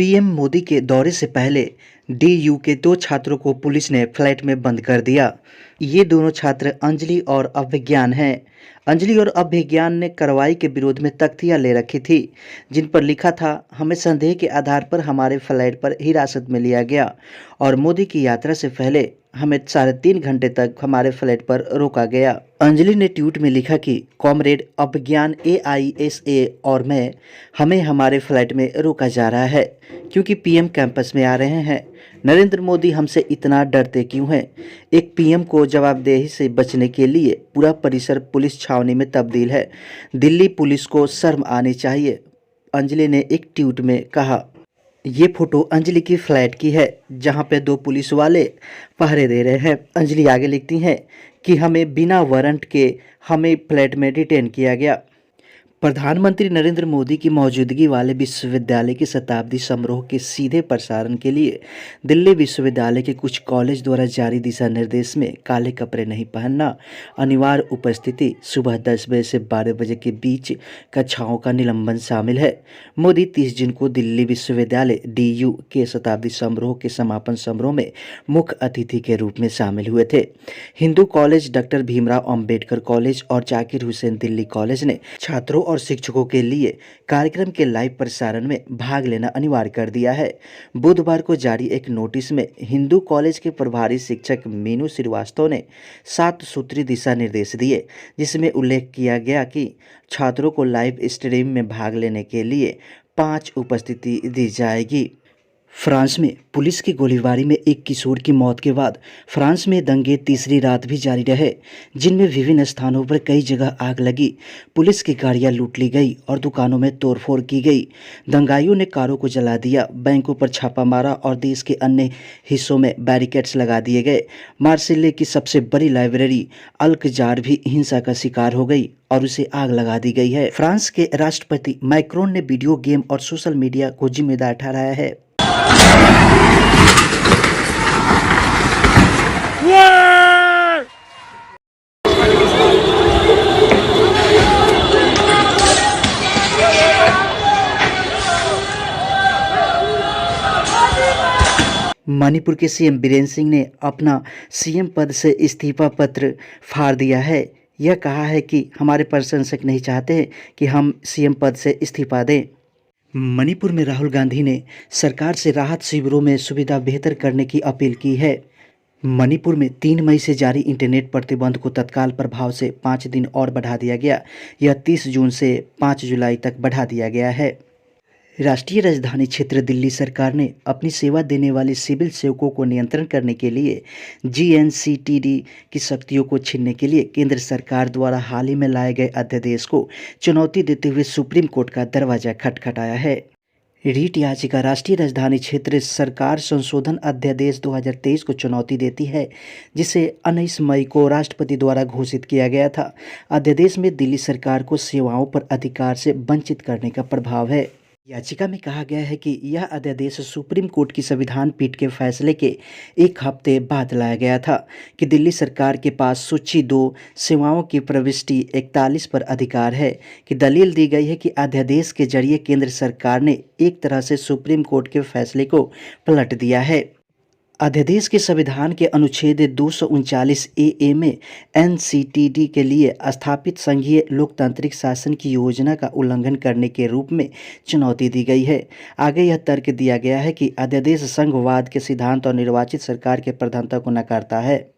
PM Modi के दौरे से पहले डीयू के 2 छात्रों को पुलिस ने फ्लैट में बंद कर दिया। ये दोनों छात्र अंजलि और अभिज्ञान हैं। अंजलि और अभिज्ञान ने कार्रवाई के विरोध में तख्तियां ले रखी थी, जिन पर लिखा था, हमें संदेह के आधार पर हमारे फ्लैट पर हिरासत में लिया गया और मोदी की यात्रा से पहले हमें 3.5 घंटे तक हमारे फ्लैट पर रोका गया। अंजलि ने ट्वीट में लिखा कि कॉमरेड अभिज्ञान AISA और मैं, हमें हमारे फ्लैट में रोका जा रहा है क्योंकि पीएम कैंपस में आ रहे हैं। नरेंद्र मोदी हमसे इतना डरते क्यों हैं? एक पीएम को जवाबदेही से बचने के लिए पूरा परिसर पुलिस छावनी में तब्दील है। दिल्ली पुलिस को शर्म आनी चाहिए, अंजलि ने एक ट्वीट में कहा। ये फोटो अंजलि की फ्लैट की है, जहां पे 2 पुलिस वाले पहरे दे रहे हैं। अंजलि आगे लिखती हैं कि हमें बिना वारंट के हमें फ्लैट में डिटेन किया गया। प्रधानमंत्री नरेंद्र मोदी की मौजूदगी वाले विश्वविद्यालय के शताब्दी समारोह के सीधे प्रसारण के लिए दिल्ली विश्वविद्यालय के कुछ कॉलेज द्वारा जारी दिशा निर्देश में काले कपड़े नहीं पहनना, अनिवार्य उपस्थिति, सुबह 10 बजे से 12 बजे के बीच कक्षाओं का निलंबन शामिल है। मोदी 30 जून को दिल्ली विश्वविद्यालय DU के शताब्दी समारोह के समापन समारोह में मुख्य अतिथि के रूप में शामिल हुए थे। Hindu college, doctor Bhimrao Ambedkar college और जाकिर हुसैन दिल्ली कॉलेज ने छात्रों और शिक्षकों के लिए कार्यक्रम के लाइव प्रसारण में भाग लेना अनिवार्य कर दिया है। बुधवार को जारी एक नोटिस में हिंदू कॉलेज के प्रभारी शिक्षक मीनू श्रीवास्तव ने 7 सूत्री दिशा निर्देश दिए, जिसमें उल्लेख किया गया कि छात्रों को लाइव स्ट्रीम में भाग लेने के लिए 5 उपस्थिति दी जाएगी। फ्रांस में पुलिस की गोलीबारी में एक किशोर की मौत के बाद फ्रांस में दंगे तीसरी रात भी जारी रहे, जिनमें विभिन्न स्थानों पर कई जगह आग लगी, पुलिस की गाड़ियां लूट ली गई और दुकानों में तोड़फोड़ की गई। दंगाइयों ने कारों को जला दिया, बैंकों पर छापा मारा और देश के अन्य हिस्सों में बैरिकेड्स लगा दिए गए। मार्सिले की सबसे बड़ी लाइब्रेरी अल्कजार भी हिंसा का शिकार हो गई और उसे आग लगा दी गई है। फ्रांस के राष्ट्रपति मैक्रोन ने वीडियो गेम और सोशल मीडिया को जिम्मेदार ठहराया है। मणिपुर के सीएम बीरेन सिंह ने अपना सीएम पद से इस्तीफा पत्र फाड़ दिया है। यह कहा है कि हमारे प्रशंसक नहीं चाहते हैं कि हम सीएम पद से इस्तीफा दें। मणिपुर में राहुल गांधी ने सरकार से राहत शिविरों में सुविधा बेहतर करने की अपील की है। मणिपुर में 3 मई से जारी इंटरनेट प्रतिबंध को तत्काल प्रभाव से 5 दिन और बढ़ा दिया गया। यह 30 जून से 5 जुलाई तक बढ़ा दिया गया है। राष्ट्रीय राजधानी क्षेत्र दिल्ली सरकार ने अपनी सेवा देने वाले सिविल सेवकों को नियंत्रण करने के लिए GNCTD की शक्तियों को छीनने के लिए केंद्र सरकार द्वारा हाल ही में लाए गए अध्यादेश को चुनौती देते हुए सुप्रीम कोर्ट का दरवाजा खटखटाया है। रीट याचिका राष्ट्रीय राजधानी क्षेत्र सरकार संशोधन अध्यादेश 2023 को चुनौती देती है, जिसे 19 मई को राष्ट्रपति द्वारा घोषित किया गया था। अध्यादेश में दिल्ली सरकार को सेवाओं पर अधिकार से वंचित करने का प्रभाव है। याचिका में कहा गया है कि यह अध्यादेश सुप्रीम कोर्ट की संविधान पीठ के फैसले के 1 हफ्ते बाद लाया गया था कि दिल्ली सरकार के पास सूची 2 सेवाओं की प्रविष्टि 41 पर अधिकार है। कि दलील दी गई है कि अध्यादेश के जरिए केंद्र सरकार ने एक तरह से सुप्रीम कोर्ट के फैसले को पलट दिया है। अध्यादेश के संविधान के अनुच्छेद 239 AA में NCTD के लिए स्थापित संघीय लोकतांत्रिक शासन की योजना का उल्लंघन करने के रूप में चुनौती दी गई है। आगे यह तर्क दिया गया है कि अध्यादेश संघवाद के सिद्धांत और निर्वाचित सरकार के प्रधानता को नकारता है।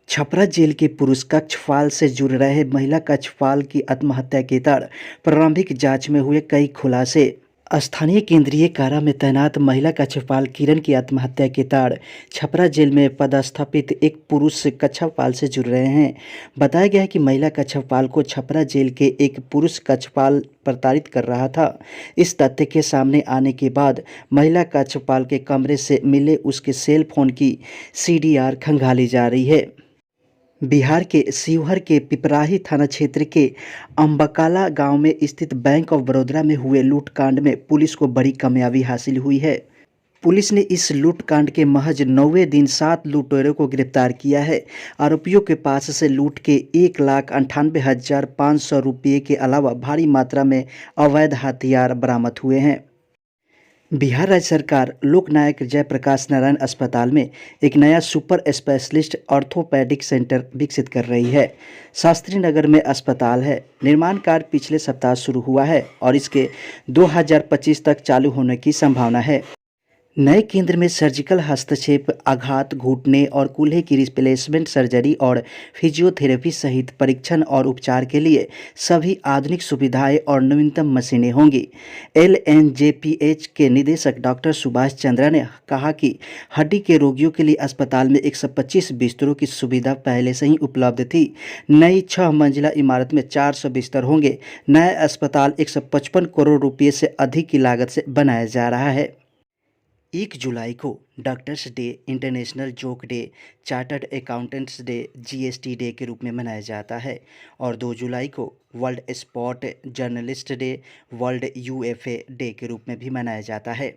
छपरा जेल के पुरुष कक्षपाल से जुड़ रहे महिला कक्षपाल की आत्महत्या के तहत प्रारंभिक जांच में हुए कई खुलासे। स्थानीय केंद्रीय कारा में तैनात महिला कक्षपाल किरण की आत्महत्या के ताड़ छपरा जेल में पदस्थापित एक पुरुष कक्षपाल से जुड़ रहे हैं। बताया गया है कि महिला कक्षपाल को छपरा जेल के एक पुरुष कक्षपाल प्रताड़ित कर रहा था। इस तथ्य के सामने आने के बाद महिला कक्षपाल के कमरे से मिले उसके सेल फोन की CDR खंगाली जा रही है। बिहार के शिवहर के पिपराही थाना क्षेत्र के अम्बकाला गांव में स्थित बैंक ऑफ बड़ौदा में हुए लूटकांड में पुलिस को बड़ी कामयाबी हासिल हुई है। पुलिस ने इस लूटकांड के महज 9वें दिन 7 लुटेरों को गिरफ्तार किया है। आरोपियों के पास से लूट के 1,98,500 रुपये के अलावा भारी मात्रा में अवैध हथियार बरामद हुए हैं। बिहार राज्य सरकार लोकनायक जयप्रकाश नारायण अस्पताल में एक नया सुपर स्पेशलिस्ट ऑर्थोपेडिक सेंटर विकसित कर रही है। शास्त्री नगर में अस्पताल है। निर्माण कार्य पिछले सप्ताह शुरू हुआ है और इसके 2025 तक चालू होने की संभावना है। नए केंद्र में सर्जिकल हस्तक्षेप, आघात, घुटने और कूल्हे की रिप्लेसमेंट सर्जरी और फिजियोथेरेपी सहित परीक्षण और उपचार के लिए सभी आधुनिक सुविधाएं और नवीनतम मशीनें होंगी। एलएनजेपीएच के निदेशक डॉक्टर सुभाष चंद्रा ने कहा कि हड्डी के रोगियों के लिए अस्पताल में 125 बिस्तरों की सुविधा पहले से ही उपलब्ध थी। नई 6 मंजिला इमारत में 400 बिस्तर होंगे। नया अस्पताल 155 करोड़ रुपये से अधिक की लागत से बनाया जा रहा है। 1 जुलाई को doctors day, international joke day, chartered accountants day, GST day के रूप में मनाया जाता है और 2 जुलाई को world sport journalist day, world UEFA day के रूप में भी मनाया जाता है।